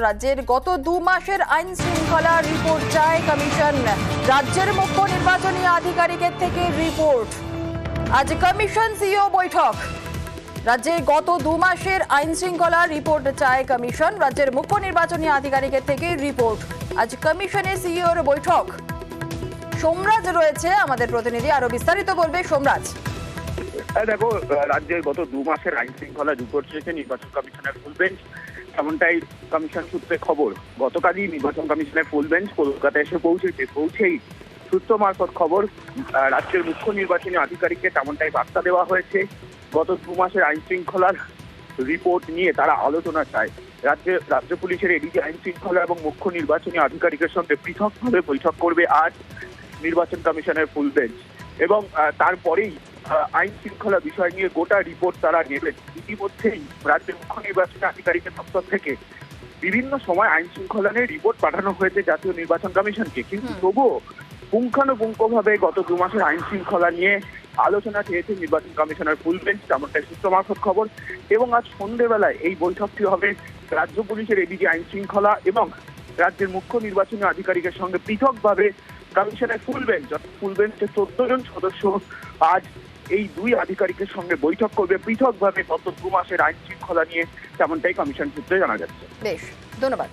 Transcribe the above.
রাজ্যের গত 2 মাসের আইন শৃঙ্খলা রিপোর্ট চায় কমিশন। রাজ্যের মুখ্য নির্বাচনী আধিকারিকের থেকে রিপোর্ট। আজ কমিশন সিইও বৈঠক। রাজ্যের গত 2 মাসের আইন শৃঙ্খলা রিপোর্ট চায় কমিশন। রাজ্যের মুখ্য নির্বাচনী আধিকারিকের থেকে রিপোর্ট। আজ কমিশনের সিইওর বৈঠক। সোমরাজ রয়েছে আমাদের প্রতিনিধি, আরো বিস্তারিত বলবে সোমরাজ। দেখো, রাজ্যের গত 2 মাসের আইন শৃঙ্খলা রিপোর্ট চেয়েছে নির্বাচন কমিশনের ফুল বেঞ্চ। এমনটাই কমিশন সূত্রে খবর। গতকালই নির্বাচন কমিশনের ফুল বেঞ্চ কলকাতা এসে পৌঁছেই সূত্র মারফত খবর রাজ্যের মুখ্য নির্বাচনী আধিকারিককে তেমনটাই বার্তা দেওয়া হয়েছে। গত 2 মাসের আইন শৃঙ্খলার রিপোর্ট নিয়ে তারা আলোচনা চায়। রাজ্য পুলিশের এডিজি আইন শৃঙ্খলা এবং মুখ্য নির্বাচনী আধিকারিকের সঙ্গে পৃথকভাবে বৈঠক করবে আজ নির্বাচন কমিশনের ফুল বেঞ্চ। এবং তারপরেই আইন শৃঙ্খলা বিষয় নিয়ে গোটা রিপোর্ট তারা নেবেন। ইতিমধ্যেই রাজ্যের মুখ্য নির্বাচনী আধিকারিকের দপ্তর থেকে বিভিন্ন সময় আইন শৃঙ্খলা নিয়ে রিপোর্ট পাঠানো হয়েছে জাতীয় নির্বাচন কমিশনকে, কিন্তু তবুও পুঙ্খানুপুঙ্খভাবে গত 2 মাসের আইন শৃঙ্খলা নিয়ে আলোচনা চেয়েছে নির্বাচন কমিশনের ফুল বেঞ্চ, তেমনটাই সূত্র মারফত খবর। এবং আজ সন্ধ্যেবেলায় এই বৈঠকটি হবে রাজ্য পুলিশের এডিজি আইন শৃঙ্খলা এবং রাজ্যের মুখ্য নির্বাচনী আধিকারিকের সঙ্গে পৃথকভাবে কমিশনের ফুল বেঞ্চ। ফুল বেঞ্চের 14 জন সদস্য আজ এই 2 আধিকারিকের সঙ্গে বৈঠক করবে পৃথকভাবে গত 2 মাসের আইন শৃঙ্খলা নিয়ে, তেমনটাই কমিশন সূত্রে জানা যাচ্ছে। বেশ, ধন্যবাদ।